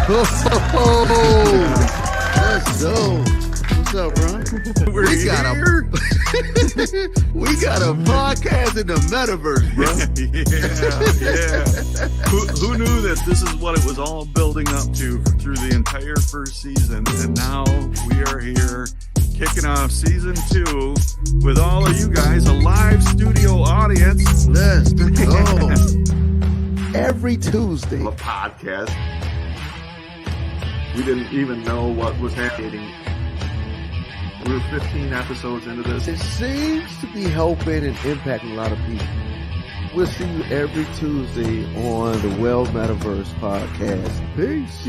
Let's go. What's up, bro? We got a podcast in the metaverse, bro. yeah. Who knew that this is what it was all building up to through the entire first season? And now we are here kicking off season 2 with all of you guys, a live studio audience. Let's go. Every Tuesday. A podcast. We didn't even know what was happening. We were 15 episodes into this. It seems to be helping and impacting a lot of people. We'll see you every Tuesday on the Well Metaverse podcast. Peace.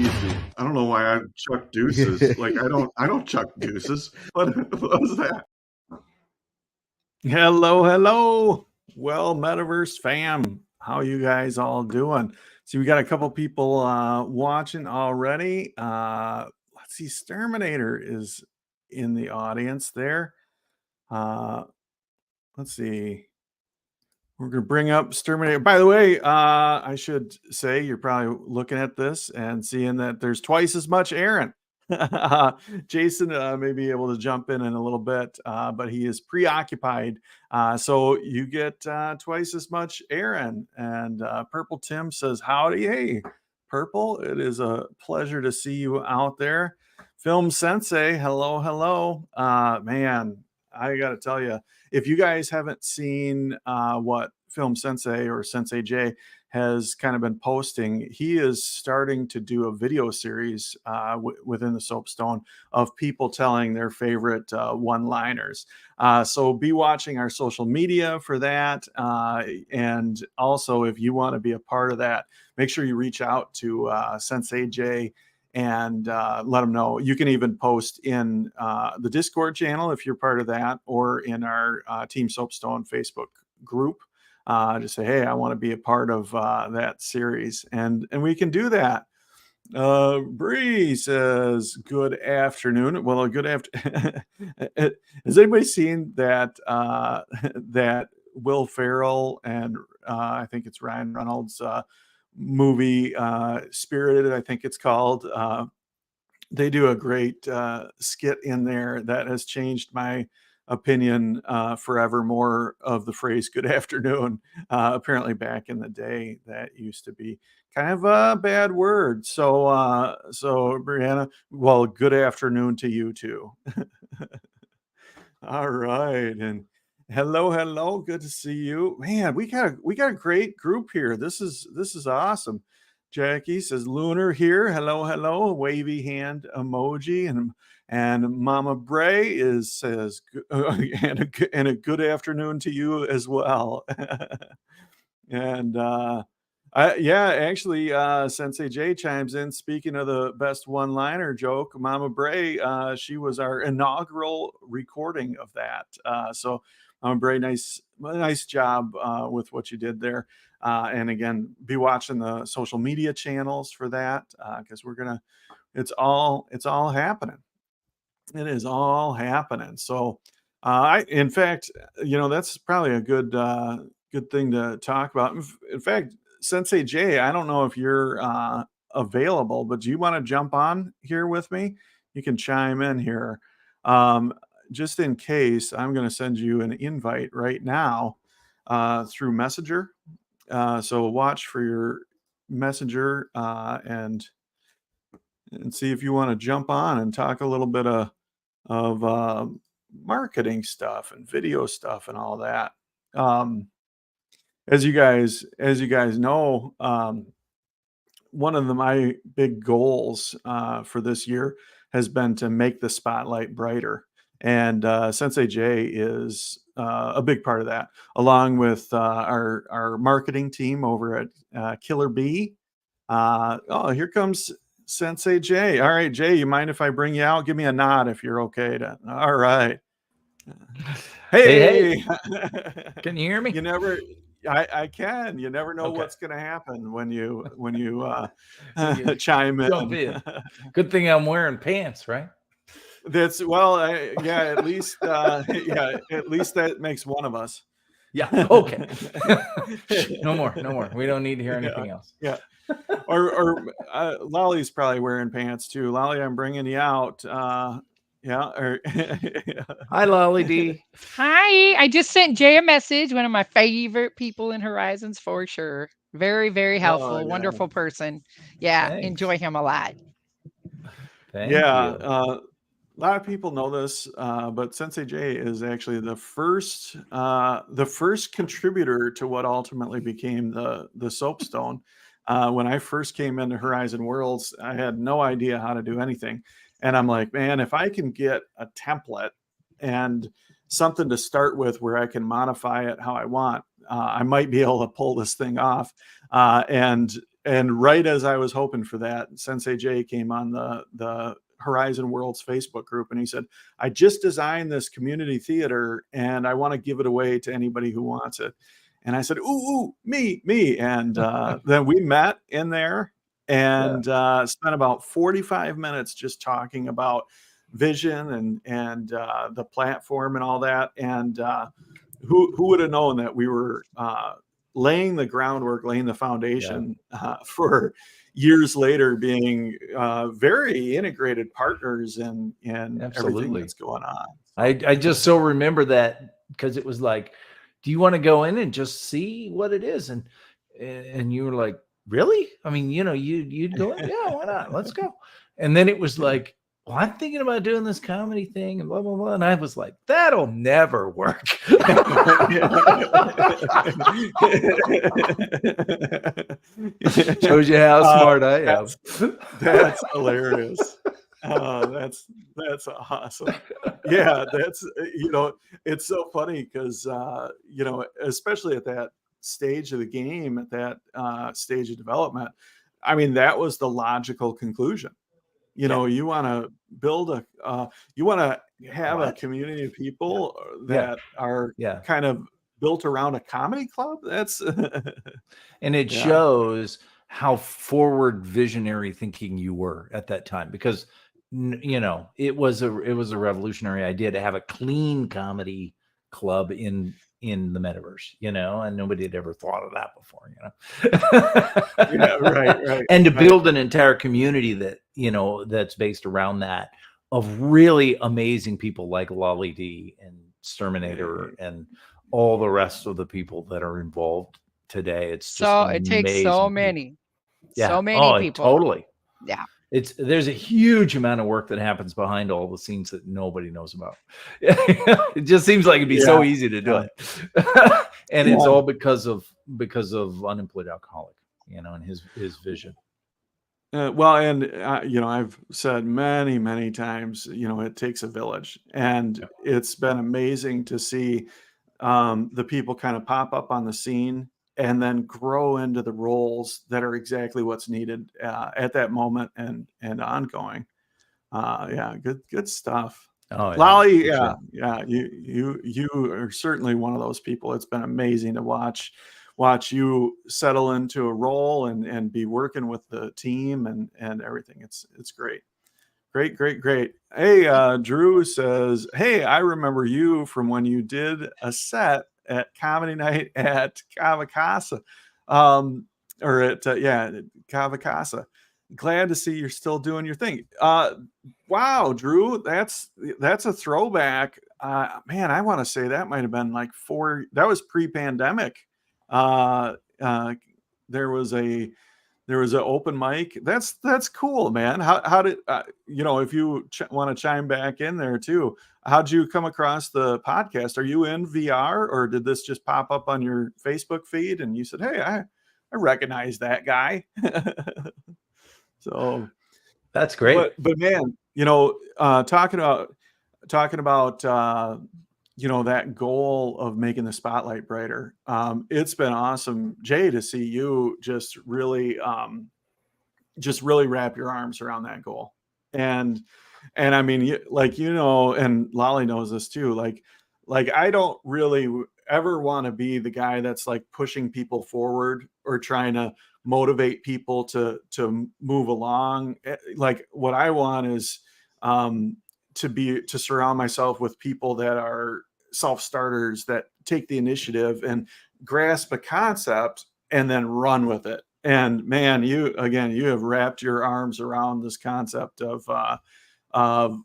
I don't know why I chuck deuces. Like I don't chuck deuces. What was that? Hello. Well, Metaverse fam, how you guys all doing? So we got a couple people watching already. Let's see, Sterminator is in the audience there. Let's see. We're going to bring up Sterminator. By the way, I should say you're probably looking at this and seeing that there's twice as much Aaron. Jason may be able to jump in a little bit, but he is preoccupied. So you get twice as much Aaron. And Purple Tim says, howdy. Hey, Purple, it is a pleasure to see you out there. Film Sensei, hello. Man, I got to tell you, if you guys haven't seen what Film Sensei or Sensei J has kind of been posting, he is starting to do a video series within the Soapstone of people telling their favorite one-liners. So be watching our social media for that. And also, if you want to be a part of that, make sure you reach out to Sensei J and let them know. You can even post in the Discord channel if you're part of that, or in our Team Soapstone Facebook group. Just say, hey, I want to be a part of that series, and we can do that. Bree says, good afternoon. Well, good after. Has anybody seen that that Will Ferrell and I think it's Ryan Reynolds movie, Spirited, I think it's called? They do a great skit in there that has changed my opinion forevermore of the phrase good afternoon. Apparently back in the day that used to be kind of a bad word. So Brianna, well, good afternoon to you too. All right. And hello, good to see you. Man, we got a great group here. This is awesome. Jackie says Lunar here. Hello, wavy hand emoji. And Mama Bray says and a good afternoon to you as well. And actually, Sensei J chimes in. Speaking of the best one-liner joke, Mama Bray, she was our inaugural recording of that. So Mama Bray, nice job with what you did there. And again, be watching the social media channels for that, because it's all happening. It is all happening. So in fact, that's probably a good thing to talk about. In fact, Sensei J, I don't know if you're available, but do you want to jump on here with me? You can chime in here. Just in case, I'm going to send you an invite right now through Messenger. So watch for your Messenger and see if you want to jump on and talk a little bit of marketing stuff and video stuff and all that. As you guys know, one of my big goals for this year has been to make the spotlight brighter. And Sensei J is a big part of that, along with our marketing team over at Killer Bee. Here comes Sensei J. All right, Jay, you mind if I bring you out? Give me a nod if you're okay. All right. Hey. Can you hear me? I can. You never know what's going to happen when you chime in. Good thing I'm wearing pants, right? That's at least at least that makes one of us. Yeah. Okay. No more. We don't need to hear anything else. Yeah. Or Lolly's probably wearing pants too. Lolly, I'm bringing you out. Yeah. Or Hi, Lolly D. Hi. I just sent Jay a message, one of my favorite people in Horizons for sure. Very, very helpful, yeah. wonderful person. Yeah, Thanks. enjoy him a lot. Thank Yeah. you. A lot of people know this, but Sensei Jay is actually the first contributor to what ultimately became the soapstone. When I first came into Horizon Worlds, I had no idea how to do anything, and I'm like, man, if I can get a template and something to start with where I can modify it how I want, I might be able to pull this thing off. And right as I was hoping for that, Sensei Jay came on the Horizon Worlds Facebook group, and he said, I just designed this community theater and I want to give it away to anybody who wants it. And I said, ooh, me. And then we met in there and spent about 45 minutes just talking about vision and the platform and all that. And who would have known that we were laying the groundwork, laying the foundation for years later being very integrated partners in everything that's going on. I just so remember that because it was like, do you want to go in and just see what it is? And you were like, really? I mean, you'd go in, yeah, why not? Let's go. And then it was like, well, I'm thinking about doing this comedy thing and blah, blah, blah. And I was like, that'll never work. Shows you how smart I am. That's hilarious. That's awesome. Yeah, that's it's so funny because especially at that stage of the game, at that stage of development, I mean, that was the logical conclusion. You want to build you want to have a community of people that are kind of built around a comedy club. That's and it shows how forward visionary thinking you were at that time, because it was a revolutionary idea to have a clean comedy club in the metaverse, and nobody had ever thought of that before, right. And to build an entire community that that's based around that, of really amazing people like Lolly D and Exterminator and all the rest of the people that are involved today. It's just so it takes so many people. Totally. Yeah. There's a huge amount of work that happens behind all the scenes that nobody knows about. It just seems like it'd be so easy to do it. And it's all because of Unemployed Alcoholic, and his vision. Well, and I've said many times, it takes a village, and it's been amazing to see the people kind of pop up on the scene and then grow into the roles that are exactly what's needed at that moment and ongoing. Good stuff. Oh, yeah, Lolly, sure. you are certainly one of those people. It's been amazing to watch you settle into a role and be working with the team and everything. It's great. Great. Hey, Drew says, hey, I remember you from when you did a set at Comedy Night at Cavacasa, or at Cavacasa. Glad to see you're still doing your thing. Wow, Drew, that's a throwback. Man, I want to say that might have been like that was pre-pandemic. There was an open mic. That's cool, man. How did if you want to chime back in there too, how'd you come across the podcast? Are you in VR, or did this just pop up on your Facebook feed and you said, hey, I recognize that guy? So that's great. But man, talking about that goal of making the spotlight brighter. It's been awesome, Jay, to see you just really wrap your arms around that goal. And I mean, and Lolly knows this too. Like I don't really ever want to be the guy that's like pushing people forward or trying to motivate people to move along. Like what I want is to surround myself with people that are self-starters, that take the initiative and grasp a concept and then run with it. And man, you have wrapped your arms around this concept of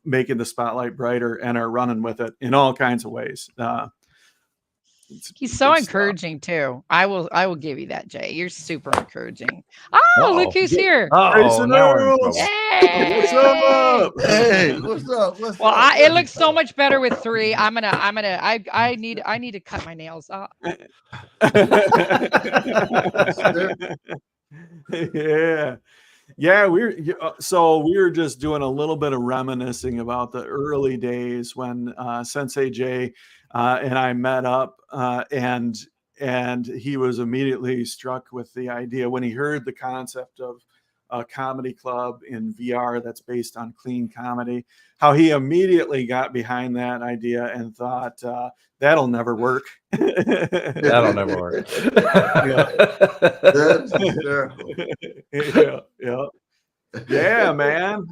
making the spotlight brighter and are running with it in all kinds of ways. He's so good stuff. encouraging too. I will give you that, Jay. You're super encouraging. Oh, look who's here. Jason Now we're in Earls. trouble. What's up? Hey, what's up? What's Well, up? it looks so much better with 3. I need to cut my nails off. Yeah, we were just doing a little bit of reminiscing about the early days when Sensei Jay and I met up, and he was immediately struck with the idea when he heard the concept of a comedy club in VR that's based on clean comedy, how he immediately got behind that idea and thought, that'll never work. That'll never work. That's hysterical. Yeah, man.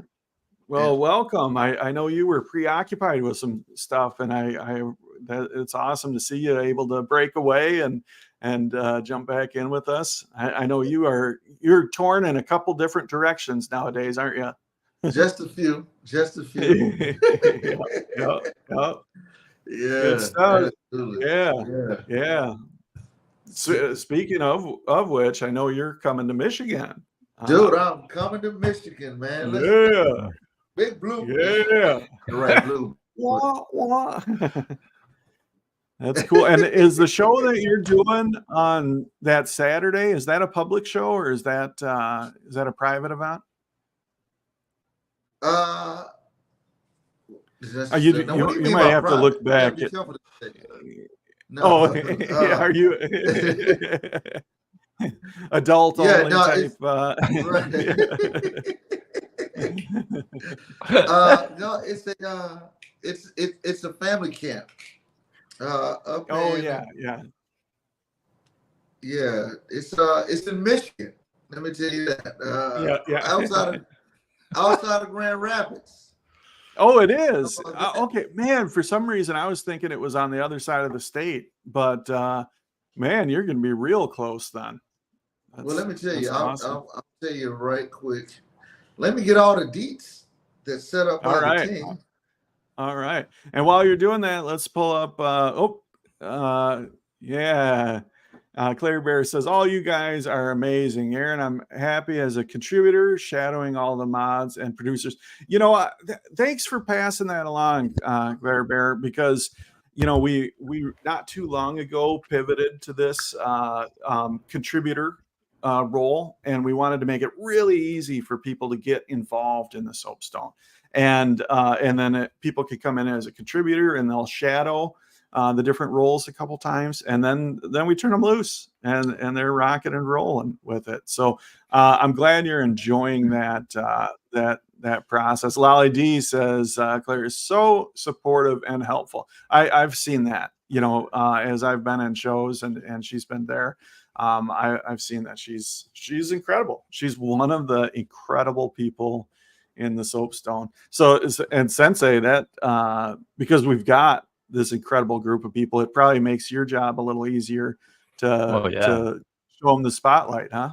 Well, welcome. I know you were preoccupied with some stuff, and it's awesome to see you able to break away and jump back in with us. I know you're torn in a couple different directions nowadays, aren't you? Just a few. Good stuff. Yeah. So, speaking of which, I know you're coming to Michigan. Dude, I'm coming to Michigan, man. Big Blue. Yeah. Right, Blue. Wah, wah. That's cool. And is the show that you're doing on that Saturday, is that a public show or is that a private event? You might have to look back. No, are you adult only type? No, it's a family camp. It's in Michigan. Let me tell you that. Outside of Grand Rapids. Oh, it is. Okay, man. For some reason, I was thinking it was on the other side of the state, but man, you're going to be real close then. Well, let me tell you. Awesome. I'll tell you right quick. Let me get all the deets that's set up by the team. All right. And while you're doing that, let's pull up. Claire Bear says, all you guys are amazing. Aaron, I'm happy as a contributor, shadowing all the mods and producers. Thanks for passing that along, Claire Bear, because, we not too long ago pivoted to this contributor role, and we wanted to make it really easy for people to get involved in the Soapstone. And then people could come in as a contributor and they'll shadow the different roles a couple times, and then we turn them loose and they're rocking and rolling with it. So I'm glad you're enjoying that process. Lolly D says Claire is so supportive and helpful. I've seen that, as I've been in shows and she's been there. I've seen that she's incredible. She's one of the incredible people in the Soapstone. So, and Sensei, that because we've got this incredible group of people, it probably makes your job a little easier to show them the spotlight, huh?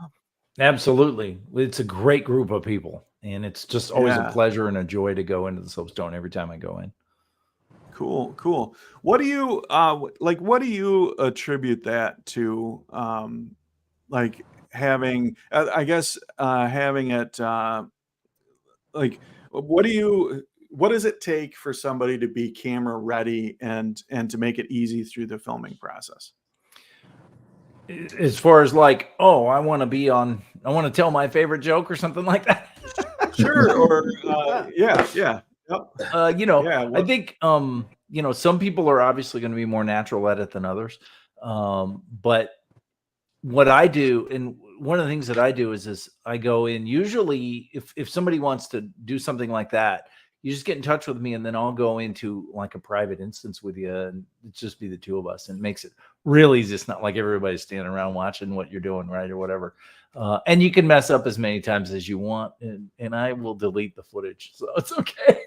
Absolutely. It's a great group of people, and it's just always a pleasure and a joy to go into the Soapstone every time I go in. Cool. What do you what do you attribute that to? Like having, I guess, having it, what does it take for somebody to be camera ready and to make it easy through the filming process? As far as I want to tell my favorite joke or something like that. Sure. Or yeah. Yep. I think some people are obviously going to be more natural at it than others. But what I do, and one of the things that I do is I go in, usually if somebody wants to do something like that, you just get in touch with me and then I'll go into like a private instance with you and it's just be the two of us, and it makes it really easy. It's not like everybody's standing around watching what you're doing, right, or whatever. And you can mess up as many times as you want, and I will delete the footage, so it's okay.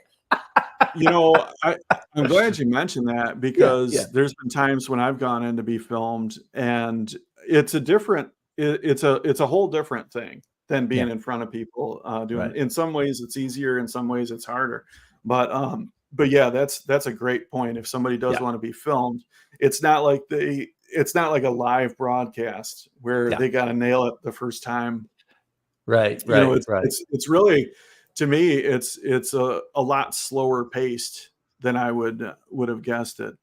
I'm glad you mentioned that because there's been times when I've gone in to be filmed and it's a different, it's a whole different thing than being in front of people doing. Right. In some ways it's easier, in some ways it's harder. But yeah, that's a great point. If somebody does want to be filmed, it's not like a live broadcast where they got to nail it the first time. Right. You know, Right. it's really, to me, it's a lot slower paced than I would have guessed it.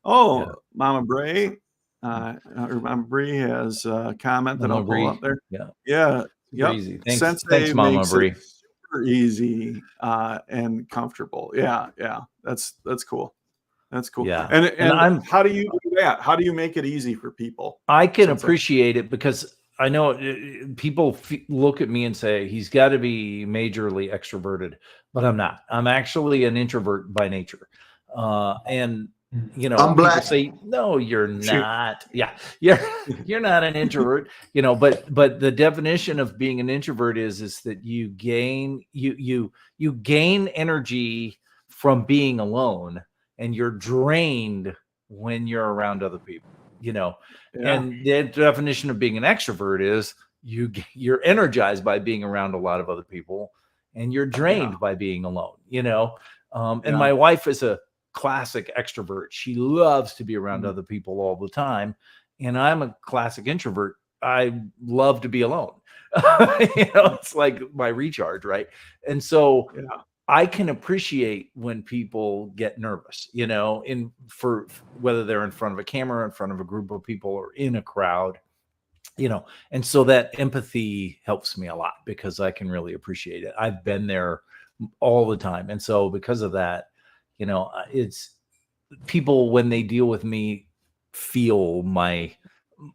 Mama Bray, or Mama Bree has a comment that Mama I'll pull Bree. up there. Yeah. Yeah. Super Yep. easy. Thanks, Sensei Mama makes Bree. it super easy and comfortable. Yeah. Yeah. That's cool. That's cool. Yeah. And how do you do that? How do you make it easy for people? I can appreciate it because I know people look at me and say he's got to be majorly extroverted, but I'm not. I'm actually an introvert by nature. And you know, people say, no, you're not. Yeah, you're not an introvert, you know, but the definition of being an introvert is that you gain energy from being alone, and you're drained when you're around other people, you know. And the definition of being an extrovert is you're energized by being around a lot of other people, and you're drained by being alone, you know. And my wife is a classic extrovert. She loves to be around other people all the time, and I'm a classic introvert. I love to be alone. You know, it's like my recharge, right? And so I can appreciate when people get nervous, you know, for whether they're in front of a camera, in front of a group of people, or in a crowd, you know. And so that empathy helps me a lot because I can really appreciate it. I've been there all the time. And so because of that, you know, it's people, when they deal with me, feel my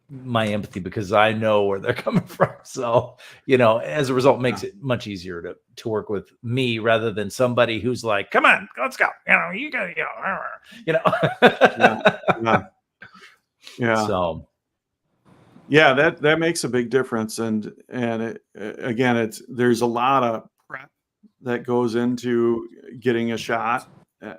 empathy because I know where they're coming from. So, you know, as a result, makes it much easier to work with me rather than somebody who's like, come on, let's go. You know, you gotta go, you know. Yeah. So yeah, that makes a big difference. And again, there's a lot of prep that goes into getting a shot.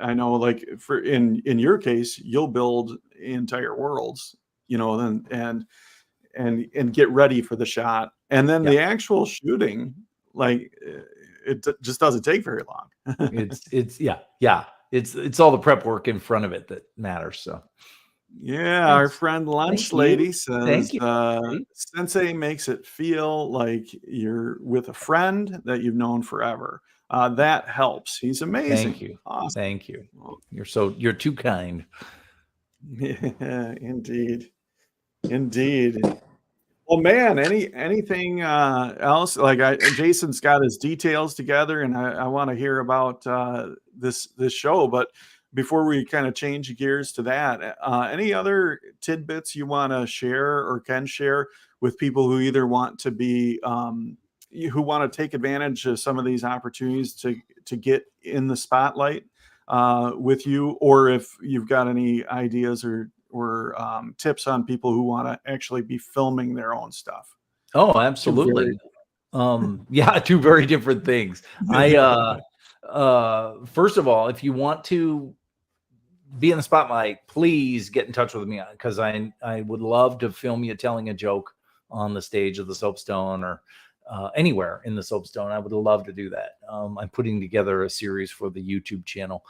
I know, like in your case, you'll build entire worlds, you know, and get ready for the shot, and then the actual shooting, like it just doesn't take very long. it's all the prep work in front of it that matters. So yeah, our friend Lunch Lady says you. Sensei makes it feel like you're with a friend that you've known forever. That helps. He's amazing. Thank you. Awesome. Thank you. You're too kind. Yeah, indeed. Well, man, anything else? Like Jason's got his details together, and I want to hear about this show. But before we kind of change gears to that, any other tidbits you want to share or can share with people who either want to be who want to take advantage of some of these opportunities to get in the spotlight with you, or if you've got any ideas or tips on people who want to actually be filming their own stuff? Oh, absolutely. Two very different things. I first of all, if you want to be in the spotlight, please get in touch with me because I would love to film you telling a joke on the stage of the Soapstone or anywhere in the Soapstone. I would love to do that. I'm putting together a series for the YouTube channel.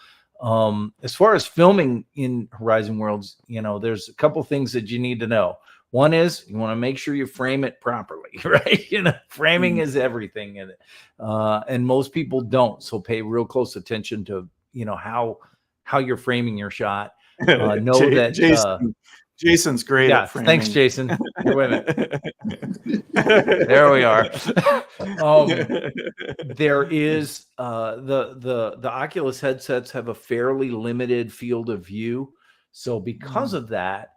As far as filming in Horizon Worlds, you know, there's a couple things that you need to know. One is you want to make sure you frame it properly, right? You know, framing is everything in it. And most people don't. So pay real close attention to, you know, how you're framing your shot. Know that Jason's great at framing. Thanks, Jason. You're with me. There we are. There is the Oculus headsets have a fairly limited field of view. So because of that,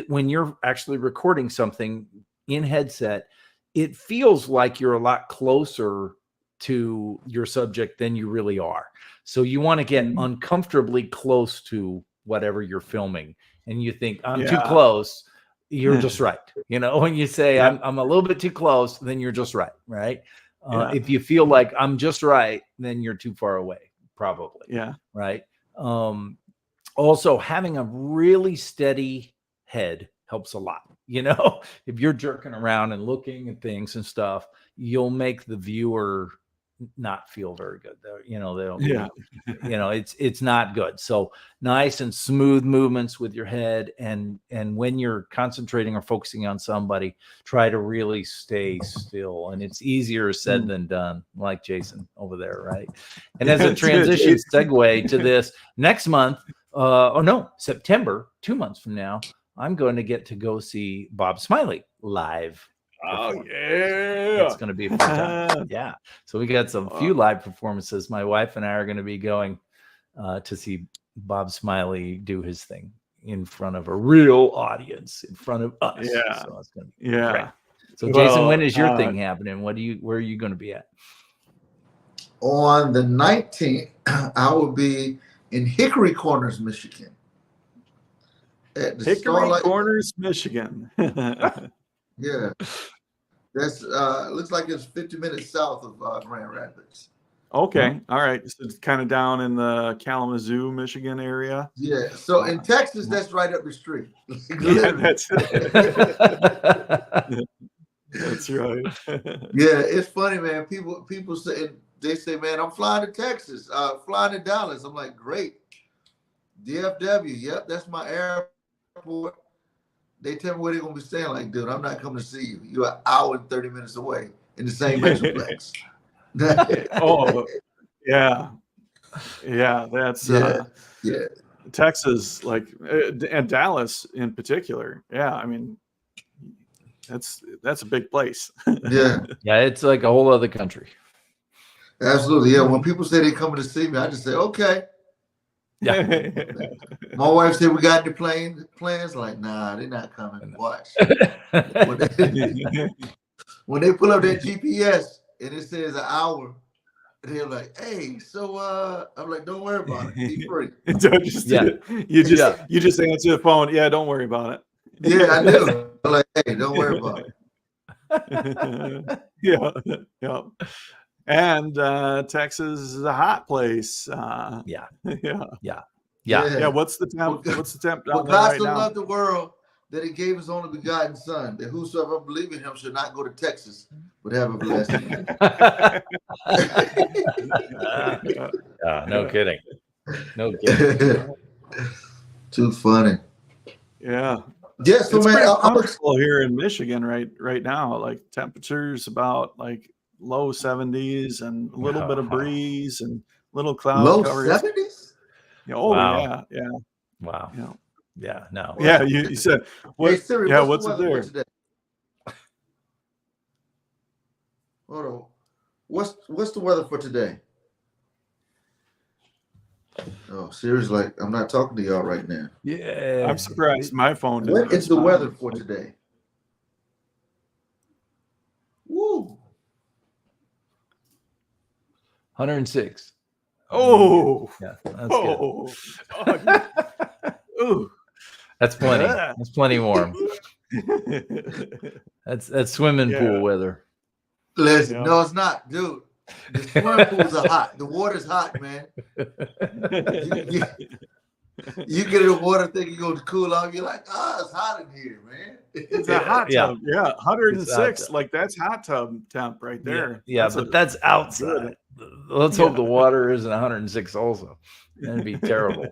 when you're actually recording something in headset, it feels like you're a lot closer to your subject than you really are. So you want to get uncomfortably close to whatever you're filming. And you think I'm too close, you're just right. You know, when you say I'm a little bit too close, then you're just right. Right. If you feel like I'm just right, then you're too far away, probably. Yeah. Right. Also, having a really steady head helps a lot. If you're jerking around and looking at things and stuff, you'll make the viewer not feel very good. They'll be, Yeah. it's not good. So nice and smooth movements with your head, and when you're concentrating or focusing on somebody, try to really stay still. And it's easier said than done, like Jason over there, right? And as a transition segue to this, next month, September, 2 months from now, I'm going to get to go see Bob Smiley live. Oh perform. yeah, It's going to be a fun time. Yeah. So we got some few live performances. My wife and I are going to be going to see Bob Smiley do his thing in front of a real audience, in front of us. Yeah. So it's going to be yeah. great. So Jason, when is your thing happening? Where are you going to be at? On the 19th, I will be in Hickory Corners, Michigan. At the Hickory Corners, Michigan. Yeah, that's looks like it's 50 minutes south of Grand Rapids. Okay, all right. So it's kind of down in the Kalamazoo, Michigan area. Yeah, so in Texas, that's right up the street. Yeah, that's that's right. Yeah, it's funny, man. People say, man, I'm flying to Texas, flying to Dallas. I'm like, great. DFW, yep, that's my airport. They tell me where they're gonna be staying. Like, dude, I'm not coming to see you. You're an hour and 30 minutes away in the same metroplex. Oh, yeah, yeah. That's yeah. Texas, like, and Dallas in particular. Yeah, I mean, that's a big place. Yeah, yeah. It's like a whole other country. Absolutely. Yeah. When people say they're coming to see me, I just say, okay. Yeah. My wife said we got the plans. Like, nah, they're not coming. Watch. When they pull up that GPS and it says an hour, they're like, hey, so I'm like, don't worry about it. Be free. You just answer the phone. Yeah, don't worry about it. Yeah, I do. I'm like, hey, don't worry about it. Yeah. And Texas is a hot place. Yeah. What's the temp? What's the temp? But God so loved the world that He gave His only begotten Son, that whosoever believe in Him should not go to Texas, but have a blessing. No kidding. No kidding. Too funny. Yeah. Yeah. So it's man, pretty comfortable here in Michigan right now. Like temperatures about like low 70s and a little bit of breeze and little cloud low cover. 70s. Oh wow. Yeah. Wow. Yeah. No. Yeah. You said what? Hey, Siri, yeah. what's What's the it weather there? for today? Hold on. What's the weather for today? Oh, Siri's like, I'm not talking to y'all right now. Yeah. I'm surprised my phone didn't What is the respond. weather for today? Woo. 106. Oh. Yeah. That's good. Ooh. That's plenty. That's plenty warm. That's swimming pool weather. Listen, no, it's not, dude. The swimming pools are hot. The water's hot, man. You get in the water thinking you're going to cool off. You're like, it's hot in here, man. It's a hot tub. Yeah. 106. Like that's hot tub temp right there. Yeah, but that's outside. Let's hope the water isn't 106 also. That'd be terrible.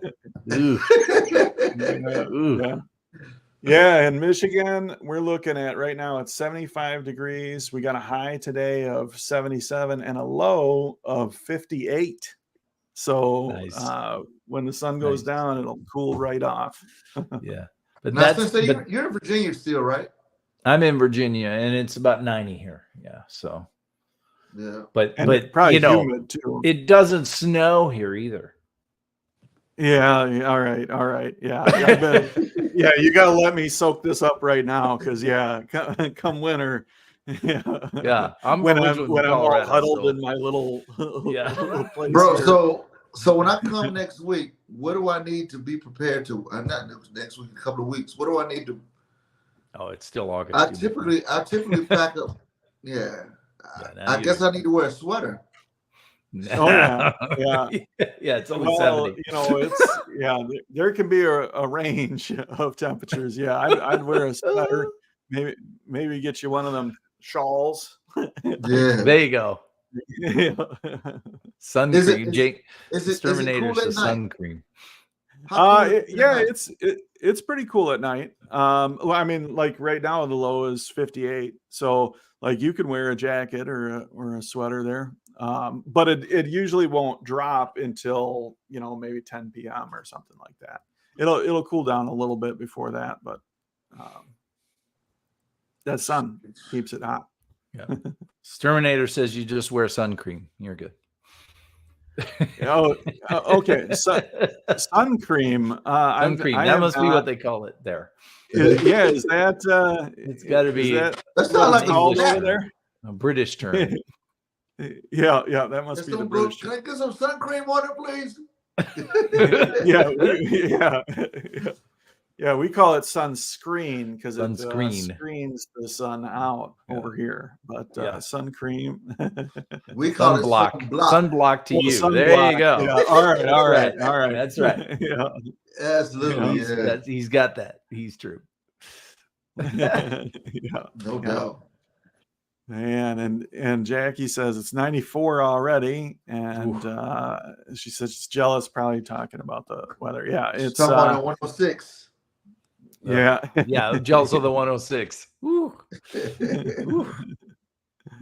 Yeah, in Michigan, we're looking at right now it's 75 degrees. We got a high today of 77 and a low of 58. So nice. When the sun goes down, it'll cool right off. Yeah. But you're in Virginia still, right? I'm in Virginia and it's about 90 here. Yeah. So yeah. But probably humid too. It doesn't snow here either. Yeah. All right. Yeah. Yeah, you got to let me soak this up right now because come winter. Yeah. when I'm all huddled in my little place. Bro, here. so when I come next week, what do I need to be prepared to? Not next week, a couple of weeks. What do I need to? Oh, it's still August. I typically pack up. Yeah. I guess I need to wear a sweater. Oh yeah, yeah. Yeah, it's only Well, 70. you know, there can be a range of temperatures. Yeah, I'd wear a sweater, maybe get you one of them shawls. Yeah. There you go. Yeah. Sun Is cream. it Exterminator's cool the at night? sun cream. How cool is it at Yeah, night? it's pretty cool at night. Well, I mean, like right now the low is 58, so like you can wear a jacket or a sweater there. But it usually won't drop until, you know, maybe 10 p.m. or something like that. It'll cool down a little bit before that, but that sun keeps it hot. Yeah. Exterminator says you just wear sun cream. You're good. Oh, okay. Sun cream. Sun cream. That must be what they call it there. Yeah, is that? It's got to be That what sounds like it's called a over snack. there? a British term. Yeah, that must Just be the don't go, British. can I get some sun cream on it, please? Yeah, we call it sunscreen because it Sunscreen. screens the sun out over here. But sun cream. We call Sunblock. it sunblock. Sunblock to Well, you. There you sunblock. go. Yeah, all right. That's right. Yeah. Absolutely, yeah. He's got that. He's true. Yeah. No doubt. Man, and Jackie says it's 94 already, and she says she's jealous, probably talking about the weather. Yeah, it's someone at 106. Yeah. Yeah, I'm jealous of the 106. Woo.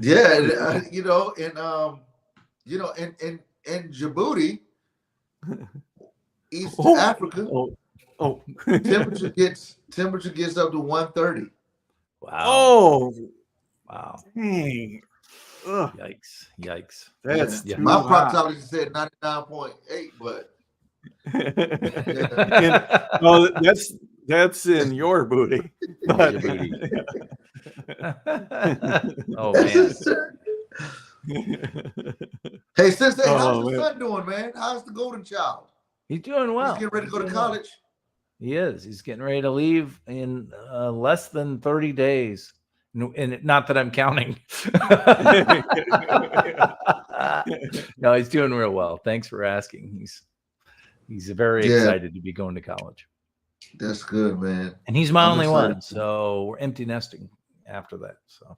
Yeah, you know, in Djibouti, East Africa, temperature gets up to 130. Wow. Wow. Dang. Ugh. Yikes. That's Yeah. too My hot. proctologist said 99.8, but Well, that's in your booty. But, Oh man. Hey, Sensei, how's Oh, your man. son doing, man? How's the golden child? He's doing well. He's getting ready to go to college. He is. He's getting ready to leave in less than 30 days. And not that I'm counting. No, he's doing real well. Thanks for asking. He's very excited to be going to college. That's good, man. And he's my I'm only excited. one. So we're empty nesting after that. So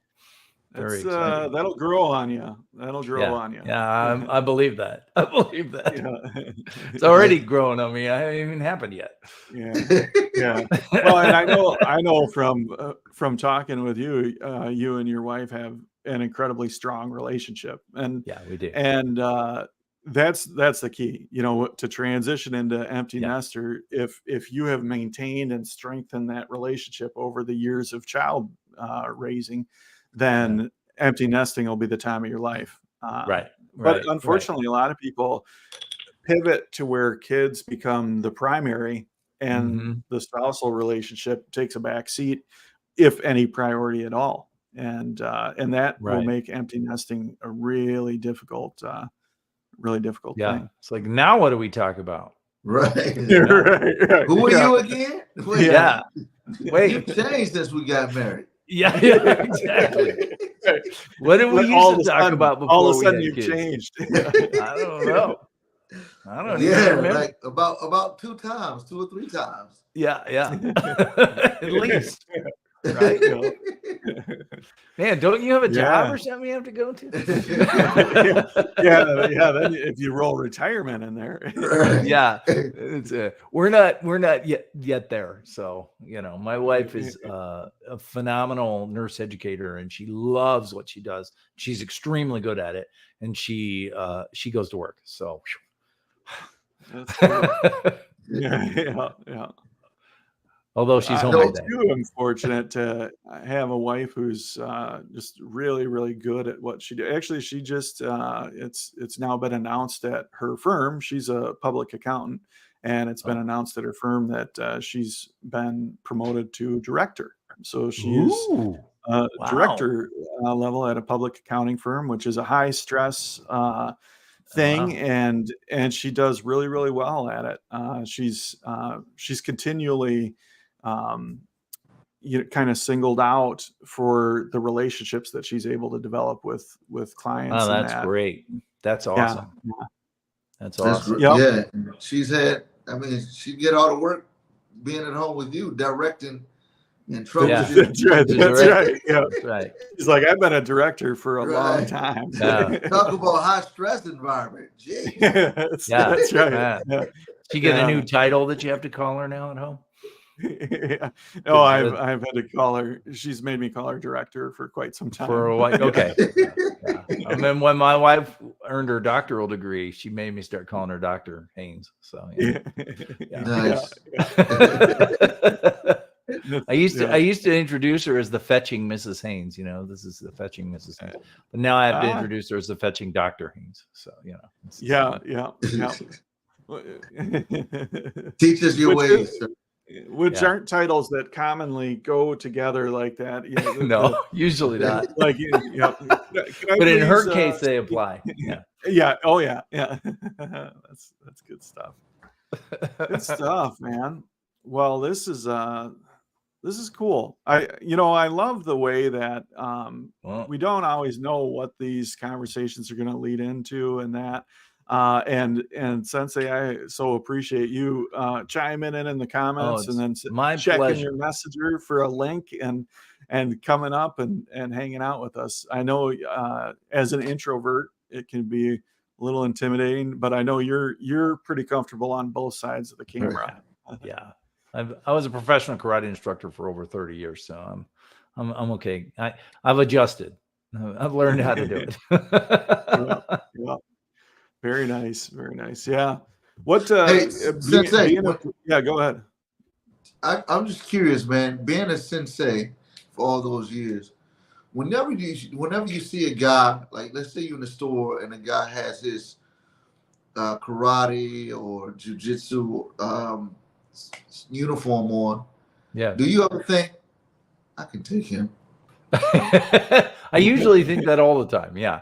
very That's, excited. that'll grow on you. That'll grow on you. Yeah, I believe that. I believe that. Yeah. It's already growing on me. I haven't even happened yet. Yeah. Well, and I know from talking with you, you and your wife have an incredibly strong relationship, and Yeah, we do. and that's the key, you know, to transition into empty nester. If you have maintained and strengthened that relationship over the years of child raising, then empty nesting will be the time of your life. But unfortunately, a lot of people pivot to where kids become the primary, and the spousal relationship takes a back seat, if any priority at all. And that will make empty nesting a really difficult thing. It's like, now what do we talk about? Right. Right. Who are you again? Wait, Wait. you changed since we got married. Yeah, exactly. What did we used to talk about before all of a we sudden had you've kids? changed? I don't know. I don't even remember. Like about 2 or 3 times. Yeah. At least. Right? Man, don't you have a job or something you have to go to? Yeah. Then if you roll retirement in there, it's we're not yet there. So, you know, my wife is a phenomenal nurse educator, and she loves what she does. She's extremely good at it, and she goes to work. So, that's cool. Yeah. Although she's home I all day. too am fortunate to have a wife who's just really, really good at what she does. Actually, she just it's now been announced at her firm. She's a public accountant, and it's been announced at her firm that she's been promoted to director. So she's director level at a public accounting firm, which is a high stress thing, and she does really, really well at it. She's continually kind of singled out for the relationships that she's able to develop with clients. Oh, that's great. That's awesome. Yeah. That's That's awesome. great. Yep. Yeah, she's had. I mean, she get all the work being at home with you, directing and troubleshooting. That's right. The That's director. right. Yeah. That's right. He's like, I've been a director for a long Right. time. Yeah. Talk about high stress environment. Jeez. Yeah. That's right. Yeah. Yeah. She get a Yeah. new title that you have to call her now at home? Yeah. Oh, I've had to call her. She's made me call her director for quite some time. For a while. Okay. Yeah. I remember when my wife earned her doctoral degree, she made me start calling her Dr. Haynes. So yeah. Nice. I used to introduce her as the fetching Mrs. Haynes. This is the fetching Mrs. Haynes. But now I have to introduce her as the fetching Dr. Haynes. So Yeah. Teach us your ways. Which aren't titles that commonly go together like that. No, usually not. Like, but in her case, they apply. Yeah. Yeah. Oh, yeah. Yeah. That's good stuff. Good stuff, man. Well, this is cool. I love the way that we don't always know what these conversations are going to lead into, and that. And Sensei, I so appreciate you chiming in the comments and then checking pleasure. your messenger for a link and coming up and hanging out with us. I know as an introvert, it can be a little intimidating, but I know you're pretty comfortable on both sides of the camera. Yeah. I was a professional karate instructor for over 30 years, so I'm okay. I've adjusted. I've learned how to do it. Yeah. Very nice. Very nice. Yeah. What? Hey, Sensei, yeah, go ahead. I'm just curious, man. Being a sensei for all those years, whenever you see a guy, like let's say you're in the store and a guy has his karate or jiu-jitsu uniform on, do you ever think I can take him? I usually think that all the time. Yeah.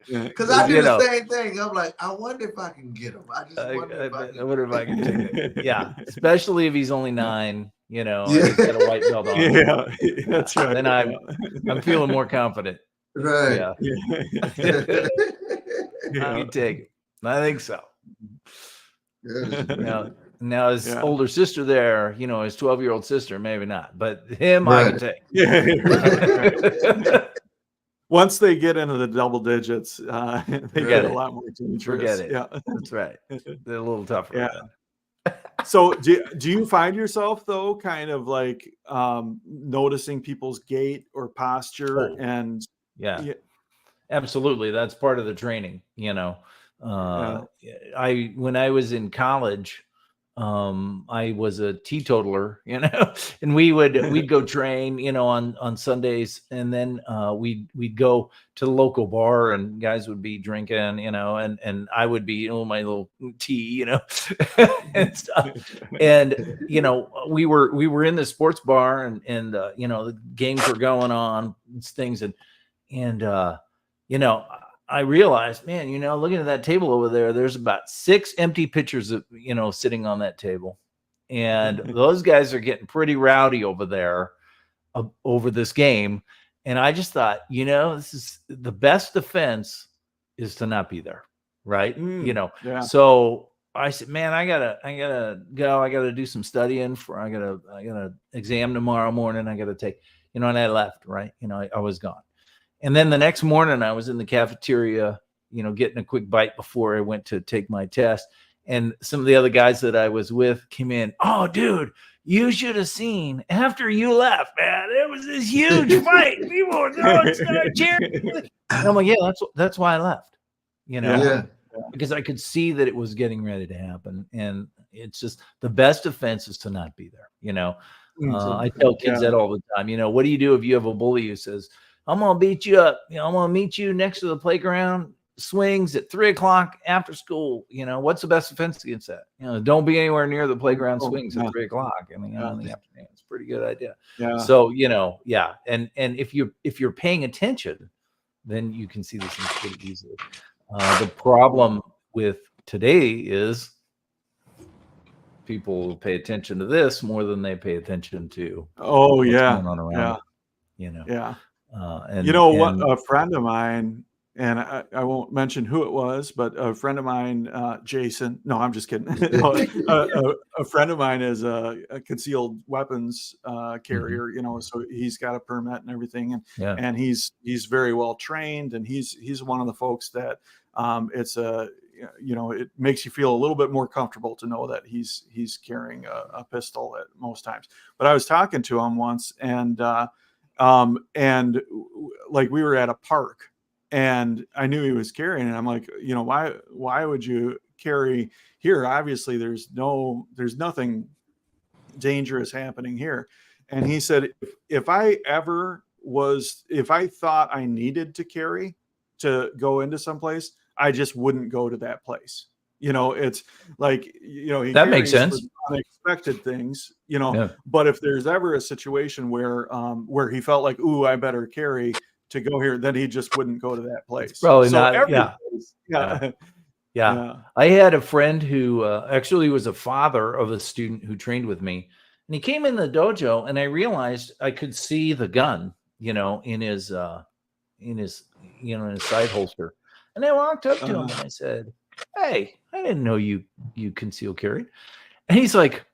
Because I do the same thing. I'm like, I wonder if I can get him. I just wonder if I can take him. Yeah. Especially if he's only 9, he's got a white belt on. Yeah. That's right. Then I'm feeling more confident. Right. Yeah. I can take it. I think so. Now his older sister there, his 12-year-old sister, maybe not, but him I can take. Once they get into the double digits, they get a lot more dangerous. Forget it. Yeah, that's right. They're a little tougher. Yeah. So do you find yourself though, kind of like noticing people's gait or posture and absolutely. That's part of the training. When I was in college, I was a teetotaler, and we'd go train, on Sundays, and then we'd go to the local bar, and guys would be drinking, and I would be my little tea, and stuff. And we were in the sports bar, and the games were going on, things, and I realized, man, looking at that table over there, there's about 6 empty pitchers, sitting on that table. And those guys are getting pretty rowdy over there over this game. And I just thought, this is the best defense is to not be there. Right. So I said, man, I gotta go. I gotta do some studying I gotta exam tomorrow morning. I gotta take, and I left. Right. I was gone. And then the next morning I was in the cafeteria, getting a quick bite before I went to take my test. And some of the other guys that I was with came in. Oh, dude, you should have seen after you left, man. It was this huge fight. People were throwing stuff, cheering. And I'm like, yeah, that's why I left. Because I could see that it was getting ready to happen. And it's just the best defense is to not be there. I tell kids that all the time. What do you do if you have a bully who says, I'm going to beat you up. I'm going to meet you next to the playground swings at 3:00 after school. What's the best defense against that? Don't be anywhere near the playground swings at 3:00 in the afternoon. It's a pretty good idea. Yeah. So, and if you're paying attention, then you can see these things pretty easily. The problem with today is people pay attention to this more than they pay attention to. Oh, yeah. What's going on around. Yeah. And You know what? and A friend of mine, and I won't mention who it was, but a friend of mine, Jason. No, I'm just kidding. No, a friend of mine is a concealed weapons carrier. You know, so he's got a permit and everything, yeah, and he's very well trained, and he's one of the folks that it's a you know, it makes you feel a little bit more comfortable to know that he's carrying a pistol at most times. But I was talking to him once, and like we were at a park, and I knew he was carrying, and I'm like, you know, why would you carry here? Obviously, there's nothing dangerous happening here. And he said, if I thought I needed to carry to go into someplace, I just wouldn't go to that place. You know, it's like, you know, he that makes carries for sense. unexpected things, you know, Yeah. but if there's ever a situation where he felt like, ooh, I better carry to go here, then he just wouldn't go to that place. Probably So not. every Yeah. place, yeah. Yeah. Yeah. I had a friend who actually was a father of a student who trained with me. And he came in the dojo, and I realized I could see the gun, you know, in his in his side holster. And I walked up to him and I said, "Hey, I didn't know you conceal carried." And he's like,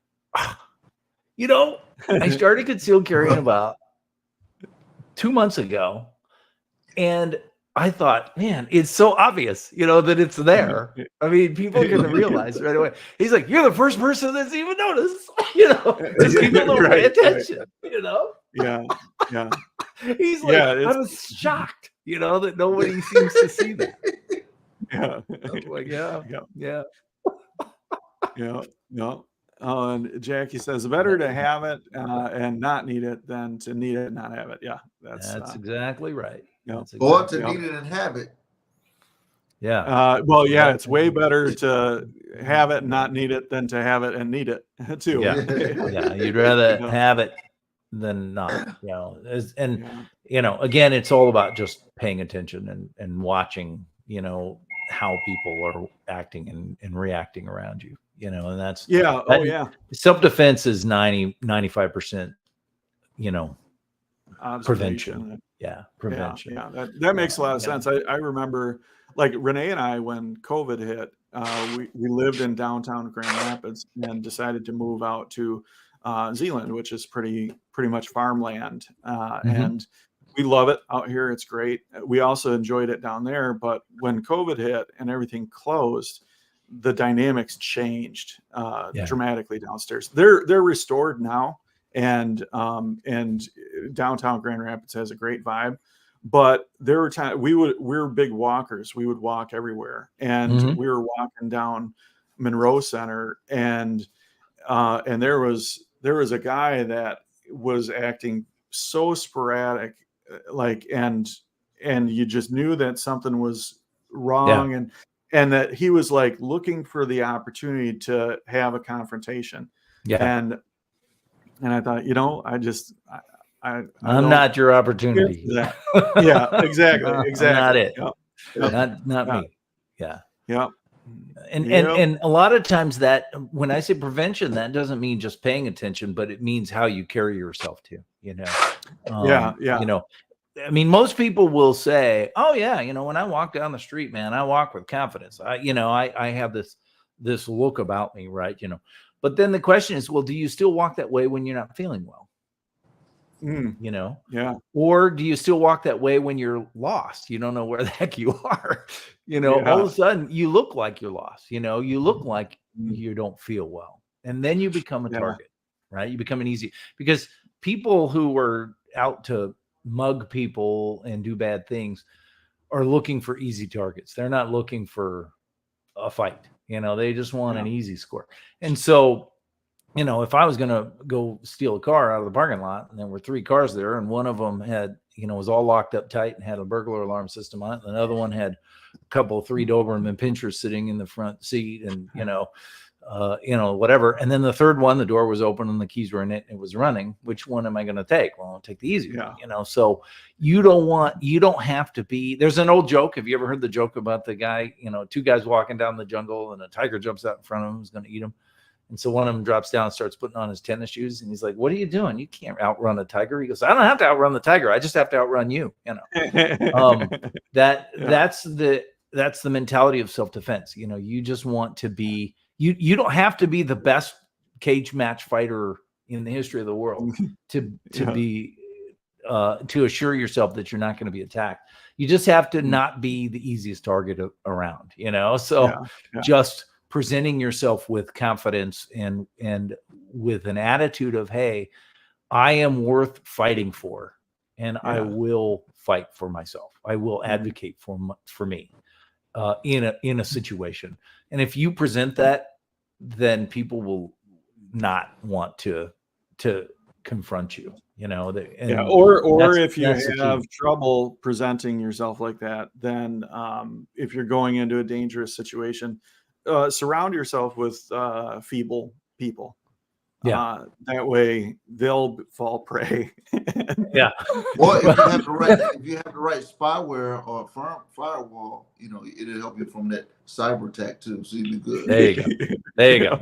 you know, I started conceal carrying about 2 months ago, and I thought, man, it's so obvious, you know, that it's there. I mean, people can realize right away. He's like, "You're the first person that's even noticed," you know, because people don't pay attention, you know. Yeah. Yeah. He's like, Yeah, I was shocked, you know, that nobody seems to see that. Yeah. I was like, yeah. Yeah. And Jackie says, better to have it and not need it than to need it and not have it. Yeah, that's exactly right. yeah. That's Or exactly to Yep. need it and have it. Yeah. Well, yeah, it's way better to have it and not need it than to have it and need it too. Yeah. Yeah. You'd rather Yeah. have it than not, you know. And Yeah. you know, again, it's all about just paying attention and watching, you know, how people are acting and reacting around you, you know, and that's Yeah. Oh, yeah. self-defense is 95%, you know, Observation. prevention. Yeah. Prevention. Yeah. That makes a lot of Yeah. sense. I remember, like, Renee and I, when COVID hit, we lived in downtown Grand Rapids and decided to move out to Zealand, which is pretty much farmland, and we love it out here. It's great. We also enjoyed it down there, but when COVID hit and everything closed, the dynamics changed dramatically downstairs. They're restored now, and downtown Grand Rapids has a great vibe. But there were times we were big walkers. We would walk everywhere, and we were walking down Monroe Center, and there was a guy that was acting so sporadic, like, and you just knew that something was wrong, and that he was like looking for the opportunity to have a confrontation. And I thought, you know, I'm not your opportunity. Yeah, exactly. Not it. Yep. Not me. Yeah. Yep. And a lot of times that when I say prevention, that doesn't mean just paying attention, but it means how you carry yourself too, you know? Yeah. You know, I mean, most people will say, "Oh yeah, you know, when I walk down the street, man, I walk with confidence. I have this look about me, right? You know." But then the question is, well, do you still walk that way when you're not feeling well? You know? Yeah. Or do you still walk that way when you're lost? You don't know where the heck you are. You know, all of a sudden you look like you're lost. You know, you look like you don't feel well. And then you become a target, right? You become an easy, because people who are out to mug people and do bad things are looking for easy targets. They're not looking for a fight. You know, they just want an easy score. And so, you know, if I was going to go steal a car out of the parking lot and there were 3 cars there, and one of them had, you know, was all locked up tight and had a burglar alarm system on it, and another one had a couple of 3 Doberman pinchers sitting in the front seat, and, you know, whatever. And then the third one, the door was open and the keys were in it, and it was running. Which one am I going to take? Well, I'll take the easy one, you know? So you don't have to be, there's an old joke. Have you ever heard the joke about the guy, you know, 2 guys walking down the jungle and a tiger jumps out in front of him, who's going to eat him? And so one of them drops down and starts putting on his tennis shoes. And he's like, what are you doing? You can't outrun a tiger. He goes, I don't have to outrun the tiger. I just have to outrun you. That's the mentality of self-defense. You just want to be, you don't have to be the best cage match fighter in the history of the world to be, to assure yourself that you're not going to be attacked. You just have to not be the easiest target around, so just presenting yourself with confidence and with an attitude of, hey, I am worth fighting for, and I will fight for myself. I will advocate for me in a situation. And if you present that, then people will not want to confront you, or if you have trouble presenting yourself like that, then if you're going into a dangerous situation, surround yourself with feeble people. That way they'll fall prey. Or if you have the right spyware or firewall, it'll help you from that cyber attack too. So you'll be good. There you go.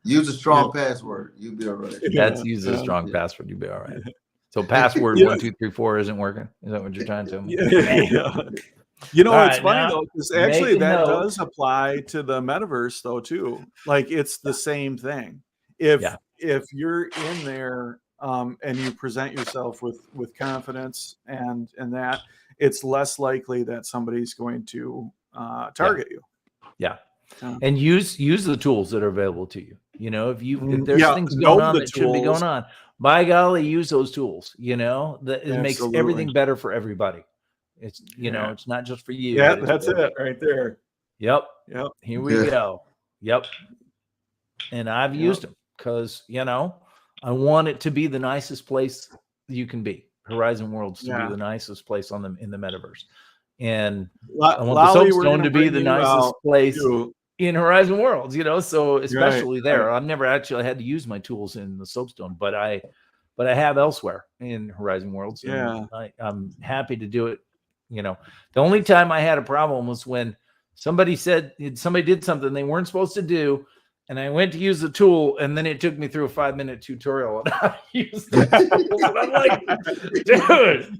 Use a strong password. You'll be all right. Use a strong password. You'll be all right. So password 1234 isn't working. Is that what you're trying to tell me? It's funny though, because actually that does apply to the metaverse though too. Like it's the same thing. If you're in there and you present yourself with confidence and that, it's less likely that somebody's going to target you. And use the tools that are available to you. If there's things going on that should be going on, by golly, use those tools. It makes everything better for everybody. It's it's not just for you. Yeah, that's it right there. Yep. Here we go. Yep. And I've used them because I want it to be the nicest place you can be. Horizon Worlds to be the nicest place in the metaverse, and I want the Soapstone to be the nicest place in Horizon Worlds. So especially there, I've never actually had to use my tools in the Soapstone, but I have elsewhere in Horizon Worlds. And I'm happy to do it. The only time I had a problem was when somebody did something they weren't supposed to do, and I went to use the tool, and then it took me through a 5-minute tutorial on how to use the tools. And I'm like, dude,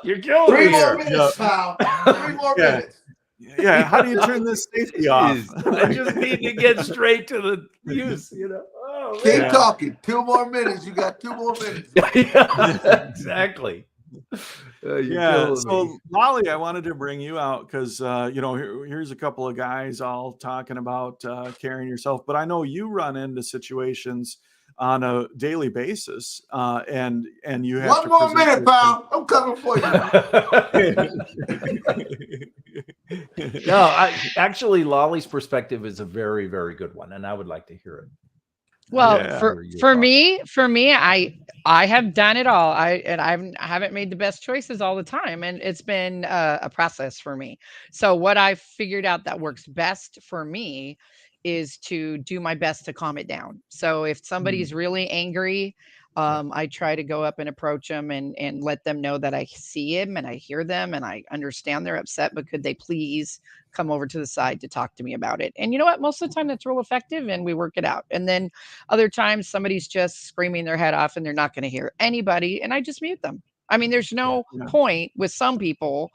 you're killing me. 3 more minutes, pal. 3 more minutes. Yeah, how do you turn this safety off? I just need to get straight to the use, Oh, keep talking. 2 more minutes. You got 2 more minutes. Exactly. So Lolly, I wanted to bring you out because here's a couple of guys all talking about carrying yourself, but I know you run into situations on a daily basis, and you have 1 more minute, pal. I'm coming for you. No, actually, Lolly's perspective is a very, very good one, and I would like to hear it. Well, for me, I have done it all. I haven't made the best choices all the time, and it's been a process for me. So what I figured out that works best for me is to do my best to calm it down. So if somebody's really angry, I try to go up and approach them and let them know that I see them and I hear them and I understand they're upset, but could they please come over to the side to talk to me about it? And you know what? Most of the time that's real effective and we work it out. And then other times somebody's just screaming their head off and they're not going to hear anybody. And I just mute them. I mean, there's no point with some people